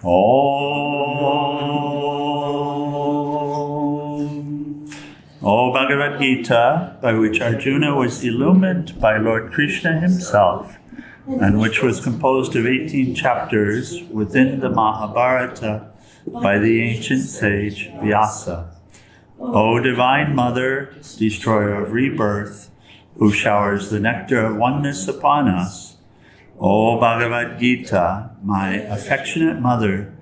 Om. O Bhagavad Gita, by which Arjuna was illumined by Lord Krishna himself, and which was composed of 18 chapters within the Mahabharata by the ancient sage Vyasa. O Divine Mother, destroyer of rebirth, who showers the nectar of oneness upon us, O Bhagavad Gita, my affectionate mother,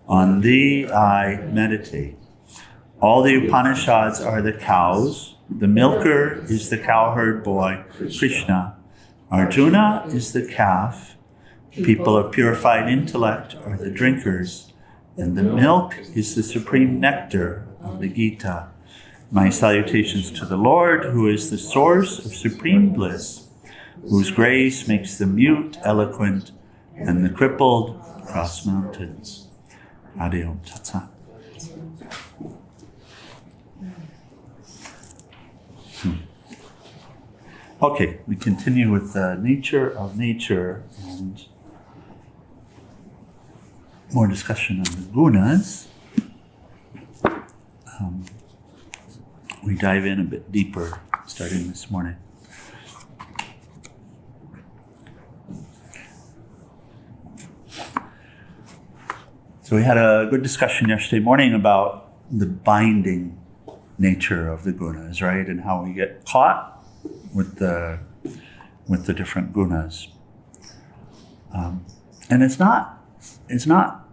on thee I meditate. All the Upanishads are the cows. The milker is the cowherd boy, Krishna. Arjuna is the calf. People of purified intellect are the drinkers. And the milk is the supreme nectar of the Gita. My salutations to the Lord, who is the source of supreme bliss, whose grace makes the mute eloquent and the crippled cross mountains. Adi Om Tat Sat. Okay, we continue with the nature of nature and more discussion on the gunas. We dive in a bit deeper starting this morning. So we had a good discussion yesterday morning about the binding nature of the gunas, right? And how we get caught with the different gunas. And it's not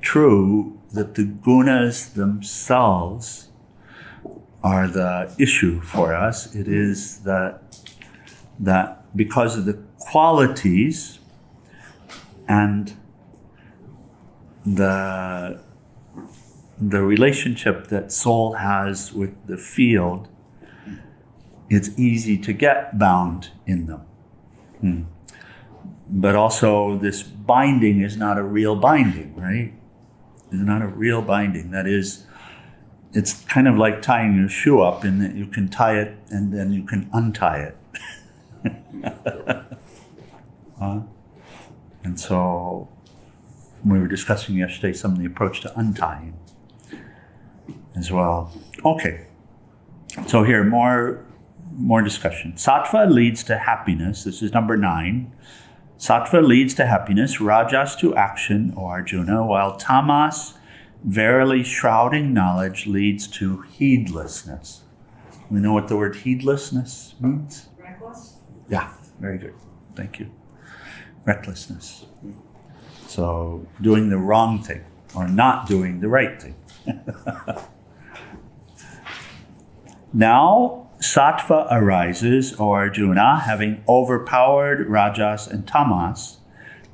true that the gunas themselves are the issue for us. It is that because of the qualities and the relationship that soul has with the field, it's easy to get bound in them. But also this binding is not a real binding, right? It's not a real binding. That is, it's kind of like tying your shoe up in that you can tie it and then you can untie it. And so we were discussing yesterday some of the approach to untying as well. Okay, so here, more discussion. Sattva leads to happiness. This is number 9. Sattva leads to happiness, rajas to action, O Arjuna, while tamas, verily shrouding knowledge, leads to heedlessness. We know what the word heedlessness means? Reckless? Yeah, very good. Thank you. Recklessness. So doing the wrong thing or not doing the right thing. Now, sattva arises, O Arjuna, having overpowered rajas and tamas.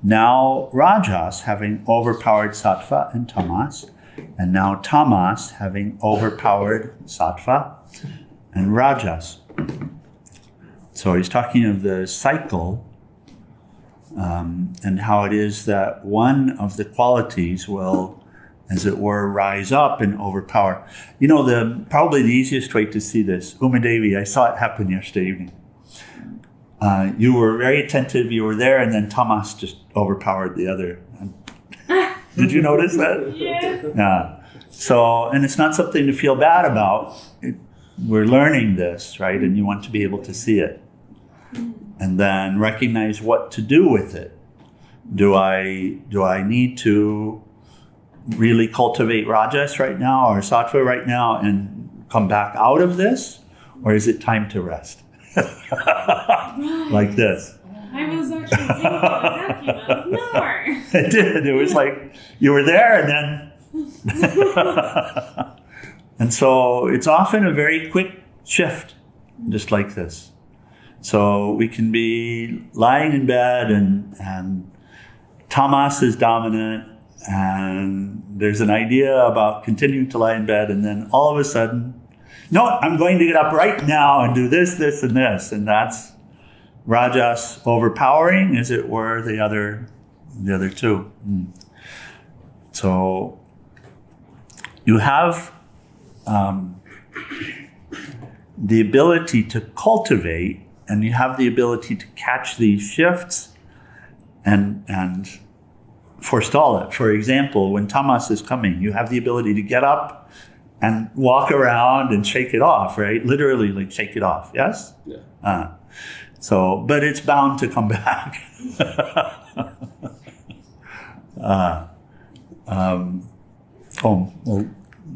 Now, rajas having overpowered sattva and tamas. And now tamas having overpowered sattva and rajas. So he's talking of the cycle and how it is that one of the qualities will, as it were, rise up and overpower. You know, probably the easiest way to see this, Umadevi, I saw it happen yesterday evening. You were very attentive, you were there, and then tamas just overpowered the other. Did you notice that? Yes. Yeah. So, and it's not something to feel bad about. We're learning this, right? And you want to be able to see it. And then recognize what to do with it. Do I need to really cultivate rajas right now or sattva right now and come back out of this? Or is it time to rest? Like this. I was actually thinking that came out of nowhere. It did. It was like you were there and then... And so it's often a very quick shift, just like this. So we can be lying in bed and tamas is dominant and there's an idea about continuing to lie in bed and then all of a sudden, no, I'm going to get up right now and do this, this, and this. And that's rajas overpowering, as it were, the other two. So you have the ability to cultivate, and you have the ability to catch these shifts and forestall it. For example, when tamas is coming, you have the ability to get up and walk around and shake it off, right? Literally, like shake it off. Yes. Yeah. But it's bound to come back.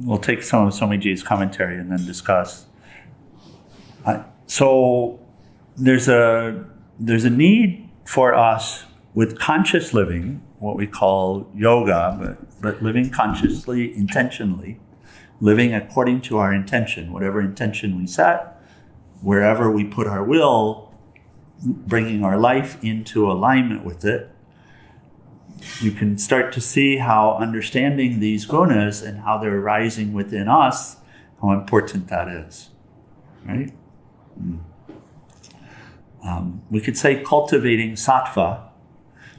We'll take some of Swamiji's commentary and then discuss. So there's a need for us with conscious living, what we call yoga, but living consciously, intentionally, living according to our intention, whatever intention we set, wherever we put our will, bringing our life into alignment with it. You can start to see how understanding these gunas and how they're arising within us, how important that is, right? We could say cultivating sattva,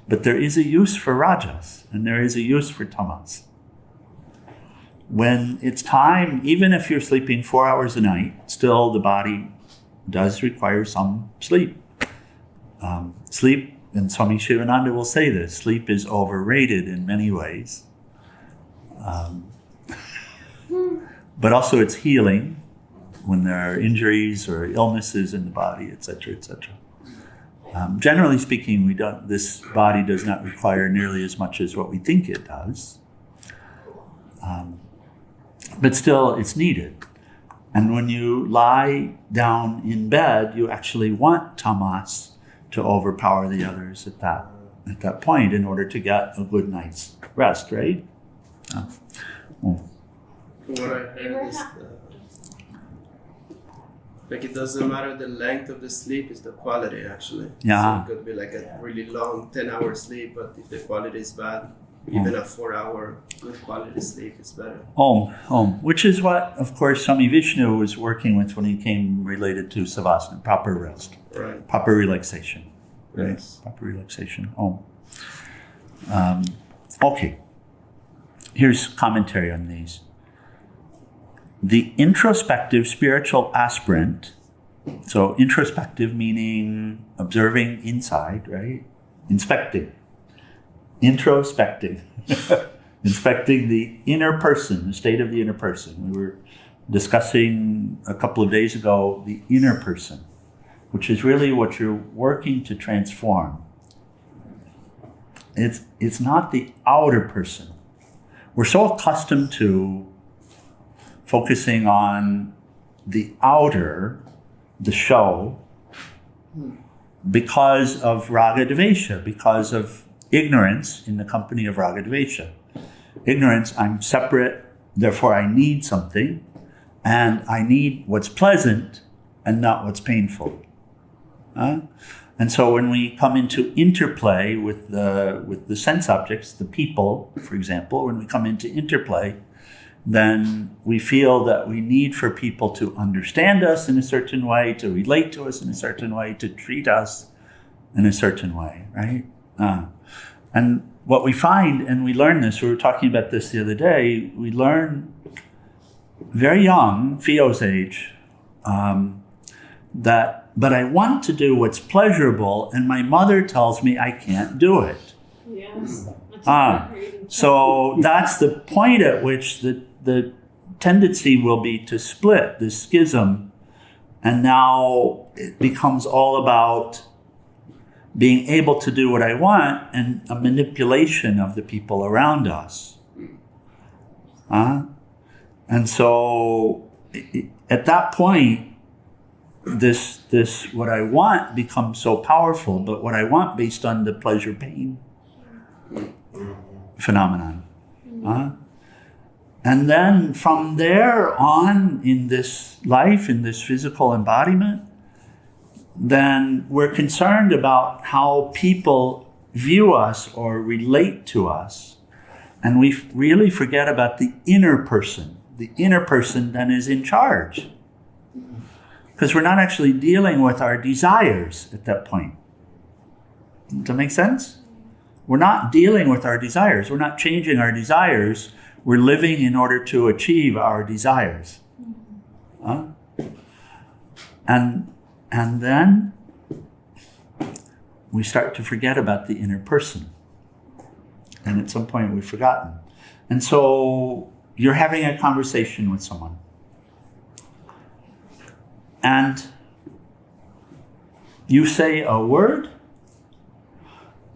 but there is a use for rajas and there is a use for tamas. When it's time, even if you're sleeping 4 hours a night, still the body does require some sleep. Sleep, and Swami Shivananda will say this, sleep is overrated in many ways. But also it's healing when there are injuries or illnesses in the body, etc., etc. Generally speaking, this body does not require nearly as much as what we think it does. But still, it's needed. And when you lie down in bed, you actually want tamas to overpower the others at that point in order to get a good night's rest, right? What I heard is like it doesn't matter the length of the sleep, it's the quality actually. Yeah. So it could be like a really long 10-hour sleep, but if the quality is bad, even a 4-hour good quality sleep is better. Which is what, of course, Swami Vishnu was working with when he came related to savasana, proper rest, Right. proper relaxation, right? Yes. Proper relaxation. Okay. Here's commentary on these. The introspective spiritual aspirant, so introspective meaning observing inside, right? Inspecting. Introspective. Inspecting the inner person, the state of the inner person. We were discussing a couple of days ago the inner person, which is really what you're working to transform. It's not the outer person. We're so accustomed to focusing on the outer, the show, because of raga dvesha, because of ignorance in the company of raga dvesha. Ignorance, I'm separate, therefore I need something, and I need what's pleasant and not what's painful. And so when we come into interplay with the sense objects, the people, for example, when we come into interplay, then we feel that we need for people to understand us in a certain way, to relate to us in a certain way, to treat us in a certain way, right? And what we find, and we learn this, we were talking about this the other day, we learn very young, Theo's age, but I want to do what's pleasurable, and my mother tells me I can't do it. Yes. So that's the point at which the tendency will be to split, this schism, and now it becomes all about being able to do what I want and a manipulation of the people around us. And so at that point, this what I want becomes so powerful, but what I want based on the pleasure-pain phenomenon. And then from there on in this life, in this physical embodiment, then we're concerned about how people view us or relate to us. And we really forget about the inner person. The inner person then is in charge. Because we're not actually dealing with our desires at that point. Does that make sense? We're not dealing with our desires. We're not changing our desires. We're living in order to achieve our desires. And then we start to forget about the inner person. And at some point we've forgotten. And so you're having a conversation with someone. And you say a word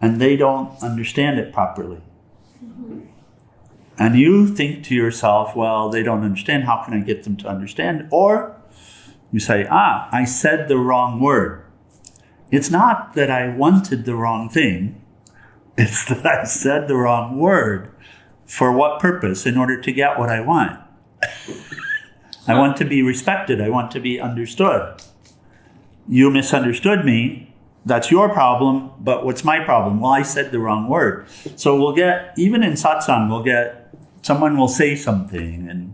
and they don't understand it properly. And you think to yourself, well, they don't understand. How can I get them to understand? Or you say, I said the wrong word. It's not that I wanted the wrong thing. It's that I said the wrong word. For what purpose? In order to get what I want. I want to be respected. I want to be understood. You misunderstood me. That's your problem. But what's my problem? Well, I said the wrong word. So we'll get, even in satsang, someone will say something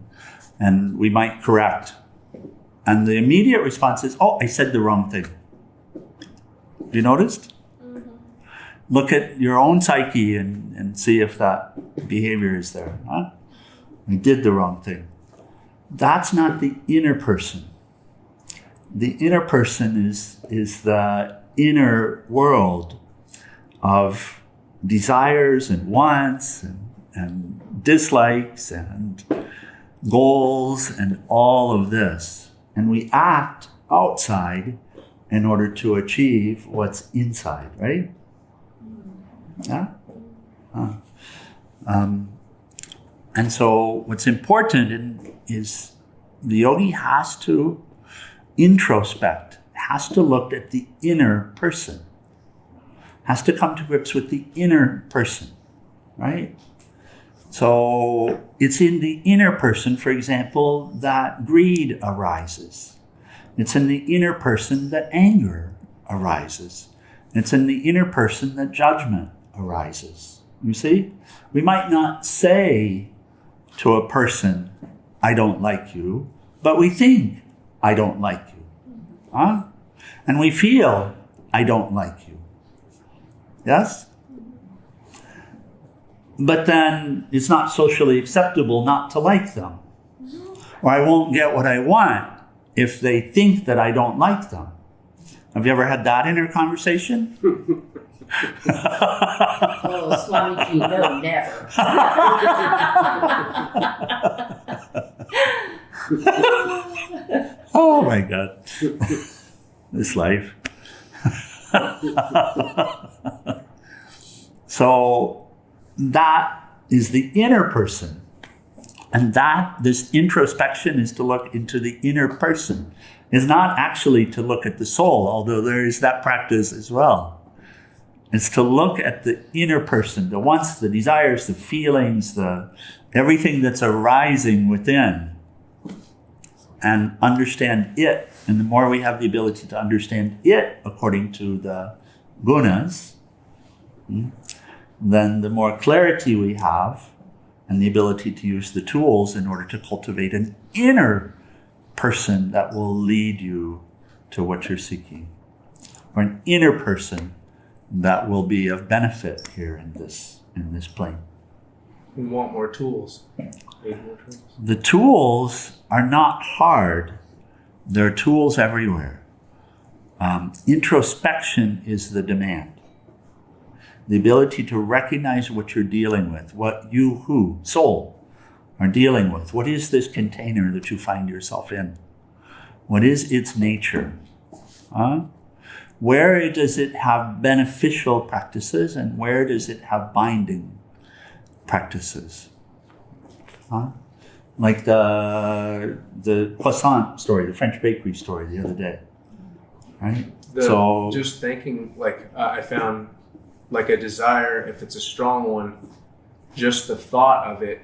and we might correct. And the immediate response is, I said the wrong thing. You noticed? Mm-hmm. Look at your own psyche and see if that behavior is there. Huh? I did the wrong thing. That's not the inner person. The inner person is the inner world of desires and wants and dislikes and goals and all of this. And we act outside in order to achieve what's inside, right? Yeah? And so what's important is the yogi has to introspect, has to look at the inner person, has to come to grips with the inner person, right? So it's in the inner person, for example, that greed arises. It's in the inner person that anger arises. It's in the inner person that judgment arises. You see? We might not say to a person, I don't like you, but we think, I don't like you. Huh? And we feel, I don't like you. Yes? But then it's not socially acceptable not to like them. Or I won't get what I want if they think that I don't like them. Have you ever had that inner conversation? Oh, Swamiji, no, never. Oh my God. This life. So that is the inner person. And this introspection is to look into the inner person. It's not actually to look at the soul, although there is that practice as well. It's to look at the inner person, the wants, the desires, the feelings, everything that's arising within, and understand it. And the more we have the ability to understand it according to the gunas, then the more clarity we have and the ability to use the tools in order to cultivate an inner person that will lead you to what you're seeking, or an inner person that will be of benefit here in this plane. We want more tools. Need more tools. The tools are not hard. There are tools everywhere. Introspection is the demand. The ability to recognize what you're dealing with, what you, soul, are dealing with. What is this container that you find yourself in? What is its nature? Where does it have beneficial practices and where does it have binding practices? Like the croissant story, the French bakery story the other day, right? Just thinking, I found like a desire, if it's a strong one, just the thought of it,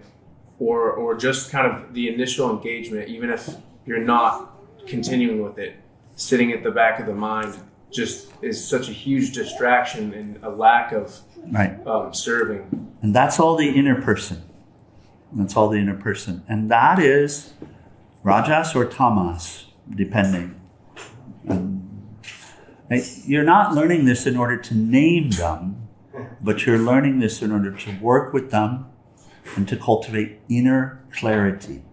or just kind of the initial engagement, even if you're not continuing with it, sitting at the back of the mind just is such a huge distraction and a lack of serving. And that's all the inner person. That's all the inner person. And that is rajas or tamas, depending. You're not learning this in order to name them, but you're learning this in order to work with them and to cultivate inner clarity.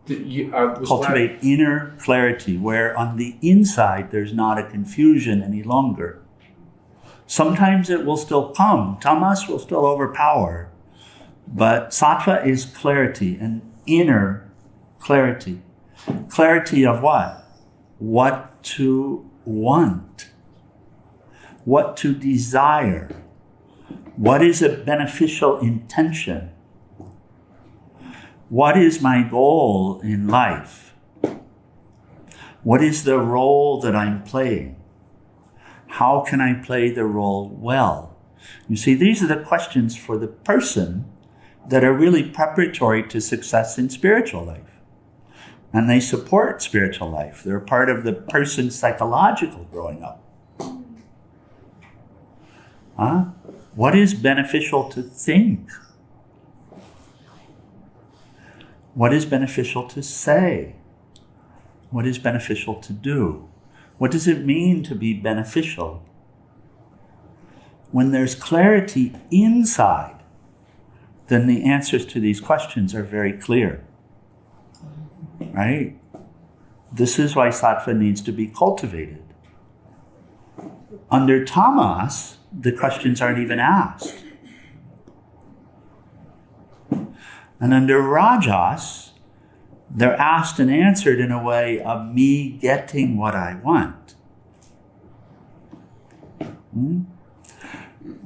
Cultivate inner clarity, where on the inside there's not a confusion any longer. Sometimes it will still come. Tamas will still overpower. But sattva is clarity, an inner clarity. Clarity of what? What to want. What to desire. What is a beneficial intention? What is my goal in life? What is the role that I'm playing? How can I play the role well? You see, these are the questions for the person that are really preparatory to success in spiritual life. And they support spiritual life. They're part of the person's psychological growing up. What is beneficial to think? What is beneficial to say? What is beneficial to do? What does it mean to be beneficial? When there's clarity inside, then the answers to these questions are very clear. Right? This is why sattva needs to be cultivated. Under tamas, the questions aren't even asked. And under rajas, they're asked and answered in a way of me getting what I want.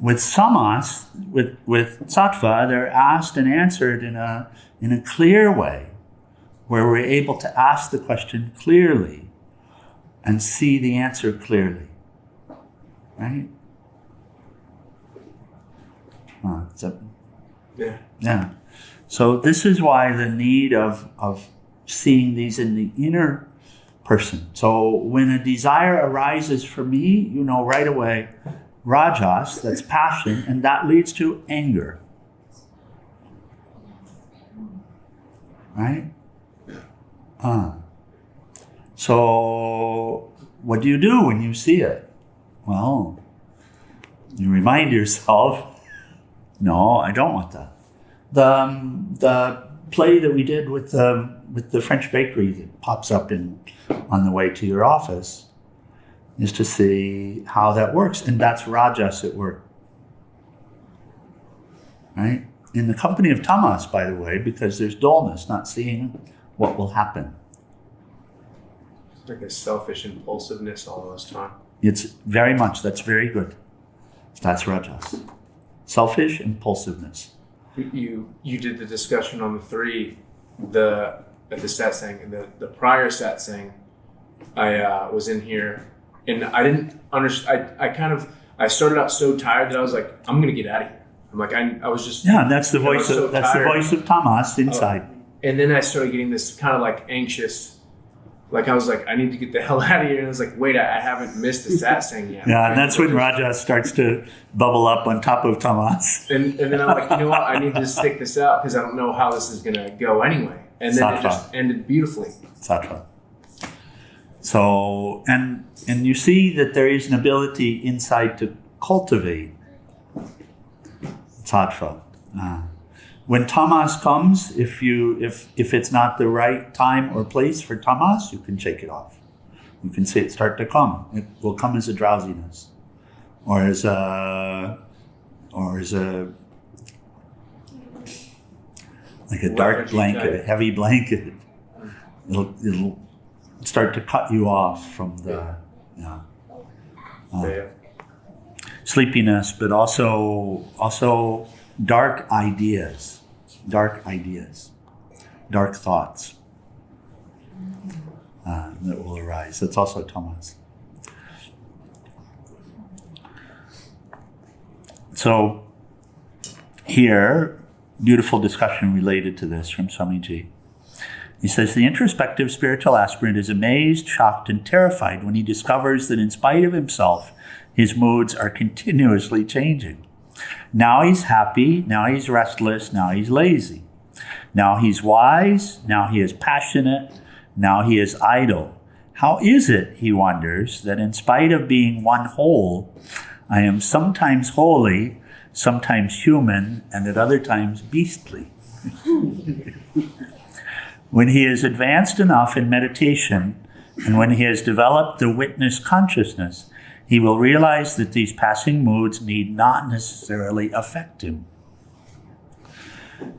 With samas, with sattva, they're asked and answered in a clear way, where we're able to ask the question clearly and see the answer clearly. Right? Yeah. So this is why the need of seeing these in the inner person. So when a desire arises for me, you know right away, rajas, that's passion, and that leads to anger. Right? So what do you do when you see it? Well, you remind yourself, no, I don't want that. The play that we did with the French bakery that pops up on the way to your office is to see how that works, and that's rajas at work. Right? In the company of tamas, by the way, because there's dullness, not seeing what will happen. It's like a selfish impulsiveness all this time. It's very much, that's very good. That's rajas. Selfish impulsiveness. You did the discussion on the three, at the satsang, the prior satsang. I was in here, and I didn't understand. I started out so tired that I was like, I'm gonna get out of here. I'm like, I was just and that's the voice of the voice of tamas inside. And then I started getting this kind of like anxious, like I was like, I need to get the hell out of here. And I was like, wait, I haven't missed the satsang yet. Yeah, and that's when rajas starts to bubble up on top of tamas. And then I'm like, you know what? I need to stick this out because I don't know how this is gonna go anyway. And then Sattva. it just ended beautifully. Sattva. So, and you see that there is an ability inside to cultivate sattva. When tamas comes, if it's not the right time or place for tamas, you can shake it off. You can see it start to come. It will come as a drowsiness, or as a like a dark blanket, a heavy blanket. It'll start to cut you off from the sleepiness, but also dark ideas, dark thoughts that will arise. That's also tamas. So here, beautiful discussion related to this from Swamiji. He says, the introspective spiritual aspirant is amazed, shocked, and terrified when he discovers that in spite of himself, his moods are continuously changing. Now he's happy, now he's restless, now he's lazy. Now he's wise, now he is passionate, now he is idle. How is it, he wonders, that in spite of being one whole, I am sometimes holy, sometimes human, and at other times beastly? When he is advanced enough in meditation, and when he has developed the witness consciousness, he will realize that these passing moods need not necessarily affect him.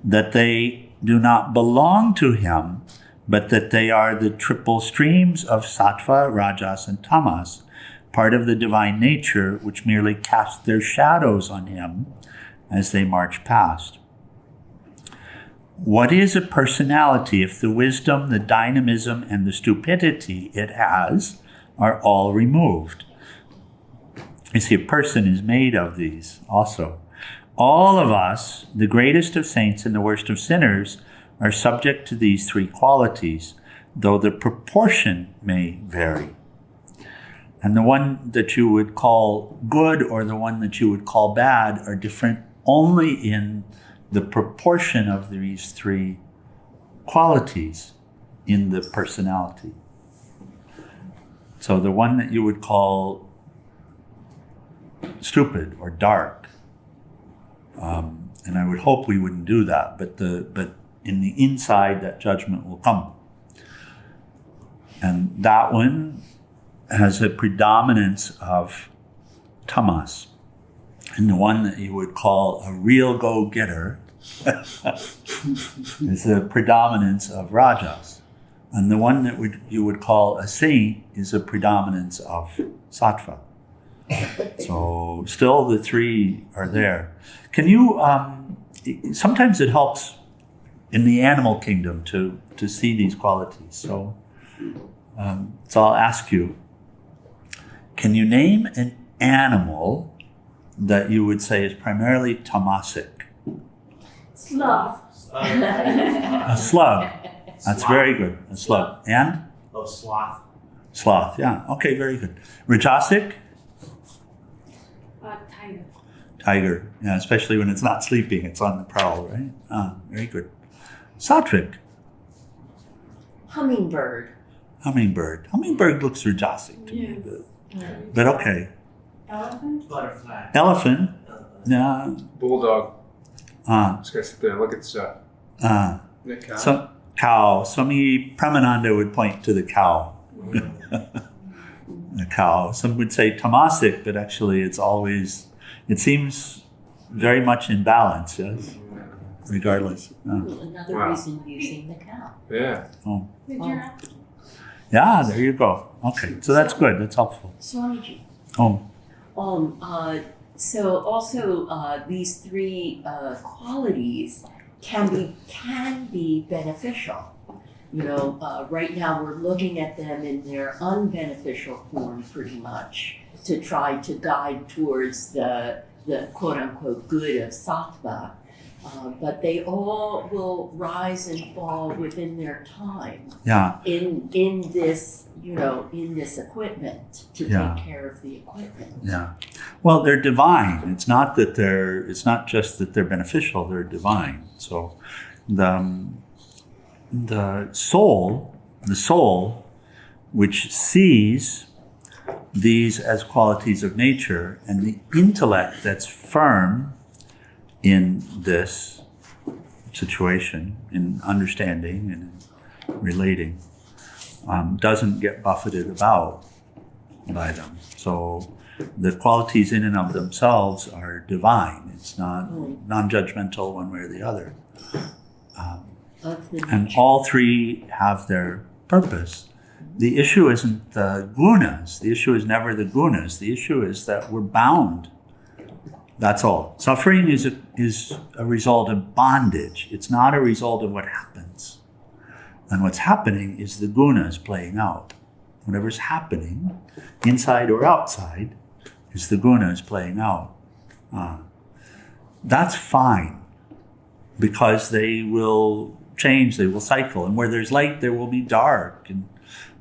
that they do not belong to him, but that they are the triple streams of sattva, rajas, and tamas, part of the divine nature, which merely cast their shadows on him as they march past. What is a personality if the wisdom, the dynamism, and the stupidity it has are all removed? You see, a person is made of these also. All of us, the greatest of saints and the worst of sinners, are subject to these three qualities, though the proportion may vary. And the one that you would call good or the one that you would call bad are different only in the proportion of these three qualities in the personality. So the one that you would call stupid or dark, and I would hope we wouldn't do that, but in the inside that judgment will come. And that one has a predominance of tamas. And the one that you would call a real go-getter is a predominance of rajas. And the one that you would call a saint is a predominance of sattva. So still the three are there. Can you, sometimes it helps in the animal kingdom to see these qualities. So I'll ask you, can you name an animal that you would say is primarily tamasic? Sloth. A slug. That's very good. A slug. And? Oh, sloth. Sloth, yeah. Okay, very good. Rajasic? Tiger. Tiger. Yeah, especially when it's not sleeping, it's on the prowl, right? Very good. Sattvic? Hummingbird. Hummingbird. Hummingbird looks rajasic to me, but okay. Elephant. Butterfly. Elephant? Yeah. Bulldog. Uh, Just gotta sit there and look at stuff. The cow. So, cow. Swami Premananda would point to the cow. The cow. Some would say tamasic, but actually it seems very much in balance, yes? Regardless. Another Wow. reason using the cow. Yeah. Oh. The giraffe. Yeah, there you go. Okay, so that's good. That's helpful. Swamiji. Oh, So also these three qualities can be beneficial. You know, right now we're looking at them in their unbeneficial form pretty much to try to guide towards the quote unquote good of sattva. But they all will rise and fall within their time yeah. in this, you know, in this equipment to Yeah. take care of the equipment. Yeah. Well, they're divine. It's not just that they're beneficial, they're divine. So the soul, which sees these as qualities of nature, and the intellect that's firm in this situation, in understanding and in relating, doesn't get buffeted about by them. So the qualities in and of themselves are divine. It's not non-judgmental one way or the other. Of the And nature. all three have their purpose. The issue isn't the gunas. The issue is never the gunas. The issue is that we're bound. That's all. Suffering is a result of bondage. It's not a result of what happens. And what's happening is the gunas playing out. Whatever's happening, inside or outside, is the gunas playing out. That's fine, because they will change, they will cycle. And where there's light, there will be dark. And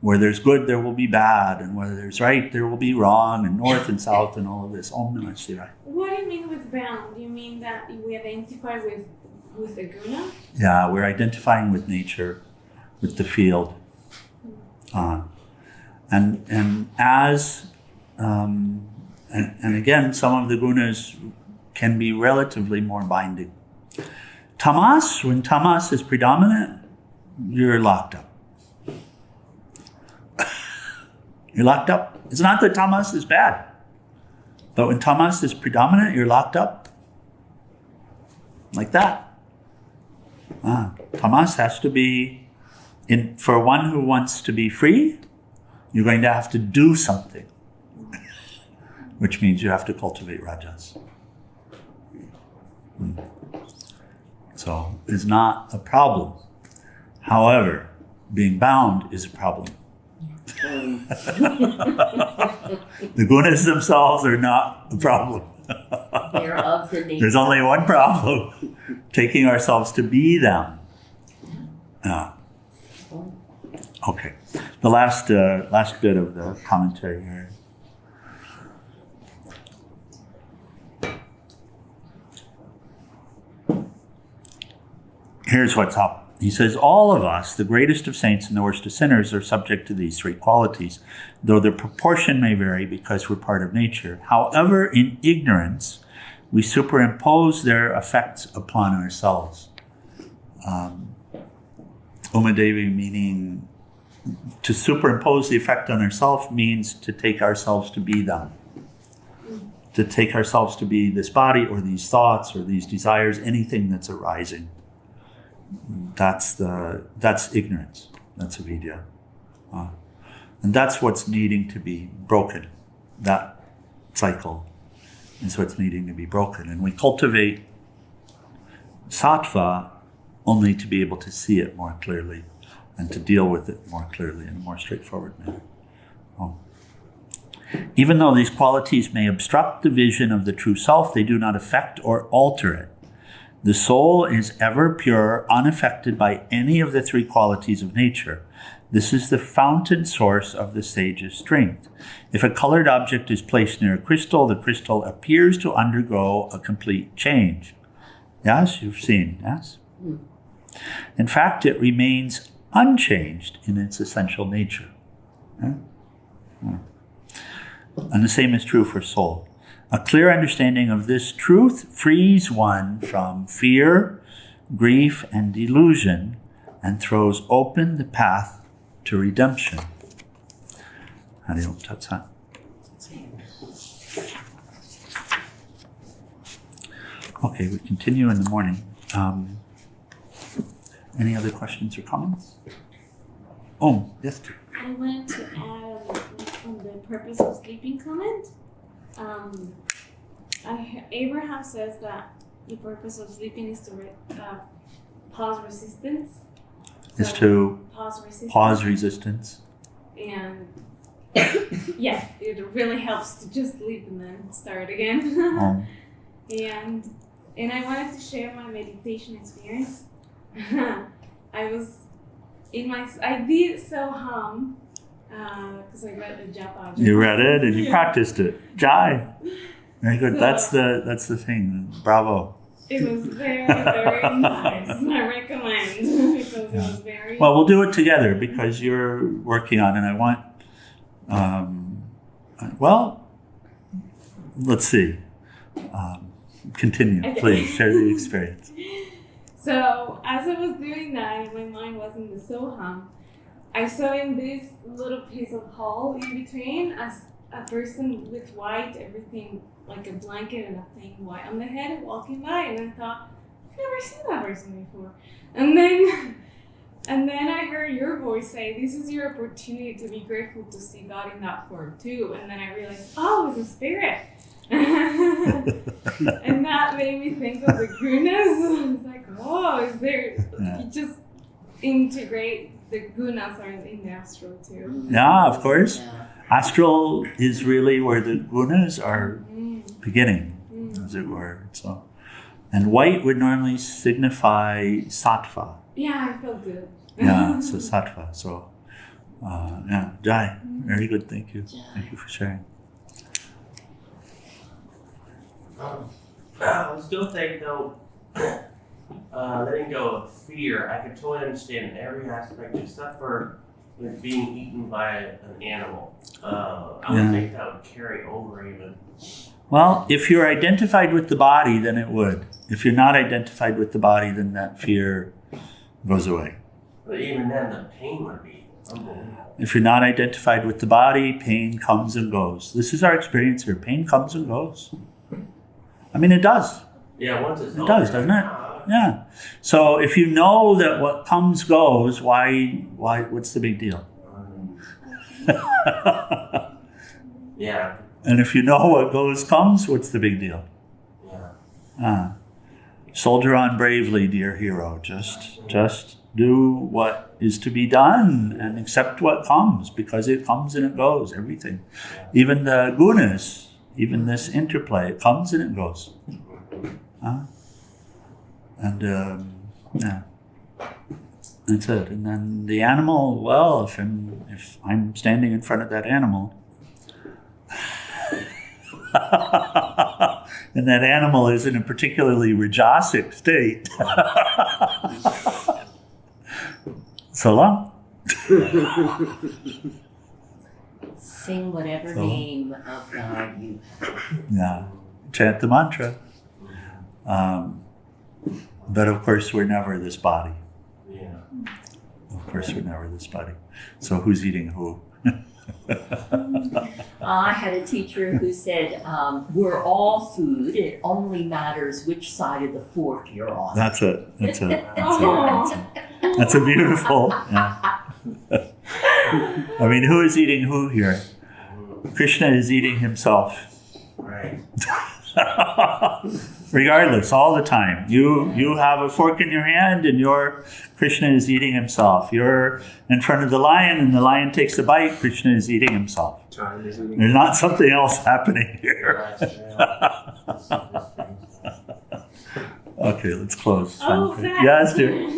where there's good, there will be bad. And where there's right, there will be wrong. And north and south and all of this. Om Namah Shivaya. What do you mean with bound? Do you mean that we identify with the guna? Yeah, we're identifying with nature, with the field. And as, and again, some of the gunas can be relatively more binding. Tamas, when tamas is predominant, you're locked up. You're locked up. It's not that tamas is bad, but when tamas is predominant, you're locked up. Like that. Tamas has to be, for one who wants to be free, you're going to have to do something, which means you have to cultivate rajas. So it's not a problem. However, being bound is a problem. The gunas themselves are not a problem. They're of the nature. There's only one problem: taking ourselves to be them. Okay. The last bit of the commentary here. Here's what's up. He says, all of us, the greatest of saints and the worst of sinners, are subject to these three qualities, though their proportion may vary because we're part of nature. However, in ignorance, we superimpose their effects upon ourselves. Umadevi, meaning to superimpose the effect on ourselves, means to take ourselves to be them. To take ourselves to be this body or these thoughts or these desires, anything that's arising. That's ignorance. That's avidya. And that's what's needing to be broken. That cycle is what's needing to be broken. And we cultivate sattva only to be able to see it more clearly and to deal with it more clearly in a more straightforward manner. Even though these qualities may obstruct the vision of the true self, they do not affect or alter it. The soul is ever pure, unaffected by any of the three qualities of nature. This is the fountain source of the sage's strength. If a colored object is placed near a crystal, the crystal appears to undergo a complete change. Yes, you've seen, yes? In fact, it remains unchanged in its essential nature. And the same is true for soul. A clear understanding of this truth frees one from fear, grief, and delusion, and throws open the path to redemption. Hari Om Tat Sat. Okay, we continue in the morning. Any other questions or comments? Oh, yes. I wanted to add on the purpose of sleeping comment. Abraham says that the purpose of sleeping is to pause resistance. Is to pause resistance. And yeah, it really helps to just sleep and then start again. And I wanted to share my meditation experience. I did so hum because I read the japa. You read it and you practiced it. Jai. Very good. So, that's the thing. Bravo. It was very, very nice. I recommend because it was very. Well, we'll do it together because you're working on it. I want. Well, let's see. Continue, okay. Please share the experience. So as I was doing that, and my mind was in the Soham, I saw in this little piece of hall in between as a person with white, everything like a blanket and a thing white on the head walking by, and I thought, I've never seen that person before. And then I heard your voice say, this is your opportunity to be grateful to see God in that form too. And then I realized, oh, it's a spirit. And that made me think of the gunas. It's like, oh, is there, you just integrate the gunas are in the astral too. Yeah, of course. Astral is really where the gunas are beginning, as it were. So, and white would normally signify sattva. Yeah, I felt good. Yeah, so sattva. So, yeah, Jai, very good. Thank you. Thank you for sharing. I still think though, letting go of fear, I could totally understand every aspect except for like being eaten by an animal. I would think that would carry over even. Well, if you're identified with the body, then it would. If you're not identified with the body, then that fear goes away. But even then, the pain would be unbelievable. If you're not identified with the body, pain comes and goes. This is our experience here. Pain comes and goes. I mean, it does. Yeah, once it's It over, does, doesn't it? oh, Yeah. So if you know that what comes goes, why, what's the big deal? Yeah. And if you know what goes comes, what's the big deal? Yeah. Soldier on bravely, dear hero. Just do what is to be done and accept what comes, because it comes and it goes, everything. Even the gunas, even this interplay, it comes and it goes. And yeah, that's it. And then the animal, well, if I'm standing in front of that animal, and that animal is in a particularly rajasic state, so long. Sing whatever name of God you have. Yeah, chant the mantra. But of course, we're never this body. Yeah. Of course, we're never this body. So who's eating who? I had a teacher who said, we're all food. It only matters which side of the fork you're on. That's it. That's it. Oh. That's a beautiful. Yeah. I mean, who is eating who here? Krishna is eating himself. Right. Regardless, all the time. You have a fork in your hand and Krishna is eating himself. You're in front of the lion and the lion takes a bite, Krishna is eating himself. Time is eating. There's not something else happening here. Okay, let's close. Oh, that. Yes, dear.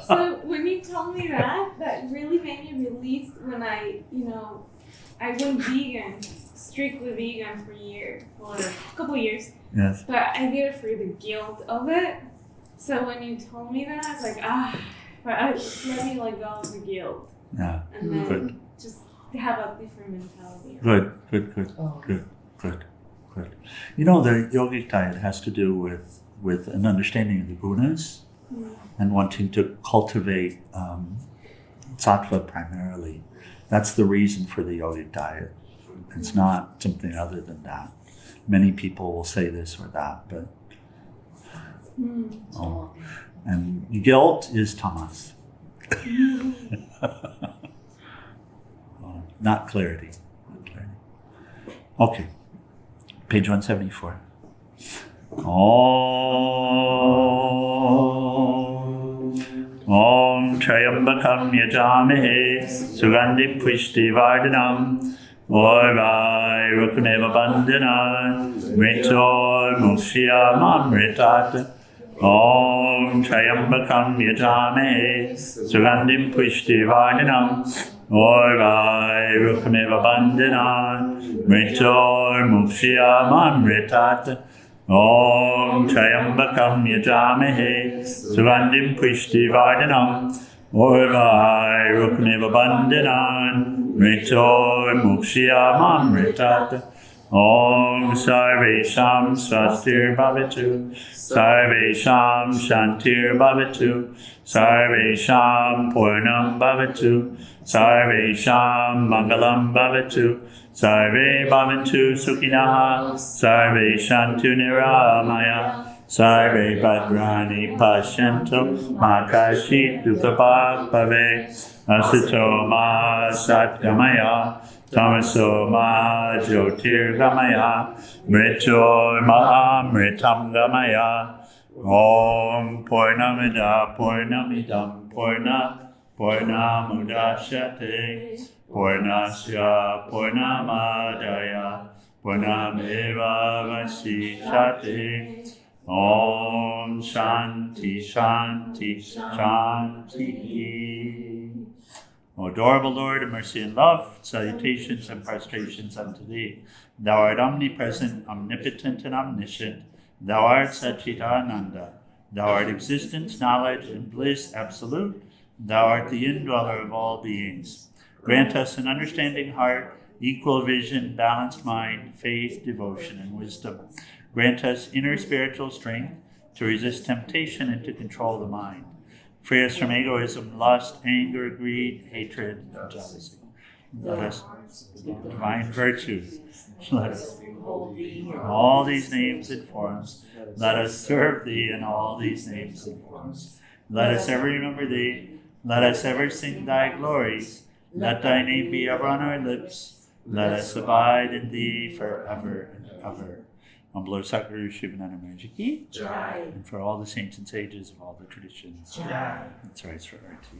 So when you told me that really made me relieved when I went vegan, strictly vegan for a couple years. Yes. But I did it for the guilt of it. So when you told me that, I was like, let me let go of the guilt. Yeah. And then Good. just have a different mentality. Good. Oh. Good. You know, the yogic diet has to do with an understanding of the gunas and wanting to cultivate sattva primarily. That's the reason for the yogic diet. It's not something other than that. Many people will say this or that, but and guilt is tamas. Not clarity. Okay, page 174. Om Trayambakam Yajamahe Sugandhi Pushti Vardhanam Orvai Rukameva Bandhanan Mritor Mukshiya Mamritat Om Trayambakam Yajamahe Sugandhi Pushti Vardhanam Orvai Rukameva Bandhanan Mritor Mukshiya Mamritat Om Trayambakam Yajamahe Sugandhim Pushti Vardhanam Orvai Rukmeva Bandhanan Mritor Mukshiya Mamritat Om Sarvesham Swastir Bhavatu Sarvesham Shantir Bhavatu Sarvesham Purnam Bhavatu Sarvesham Mangalam Bhavatu Sarve Bhavantu Sukhinaha Sarve Shantu Niramaya Sarve Bhadrani Pashyanto Makashi Dukhabhag Bhave Asuto Ma Satgamaya Tamaso Ma Jyotirgamaya Mritor Mahamritam Gamaya Om Purnamida Purnamidam Purnamudashyate Purnasya Purnamadaya Purnameva Vasishate Om Shanti Shanti Shanti. O adorable Lord of mercy and love, salutations and prostrations unto Thee. Thou art omnipresent, omnipotent, and omniscient. Thou art Satchidananda. Thou art existence, knowledge, and bliss absolute. Thou art the indweller of all beings. Grant us an understanding heart, equal vision, balanced mind, faith, devotion, and wisdom. Grant us inner spiritual strength to resist temptation and to control the mind. Free us from egoism, lust, anger, greed, hatred, and jealousy. Let us divine virtues. Let us behold thee in all these names and forms, Let us serve thee in all these names and forms. Let us ever remember thee. Let us ever sing thy glories. Let thy name be ever on our lips. Let us abide in thee forever and ever. On Lord Sakuru Shivananda Maharaj Ki, Jai. and for all the saints and sages of all the traditions. Jai. That's right, for our tea.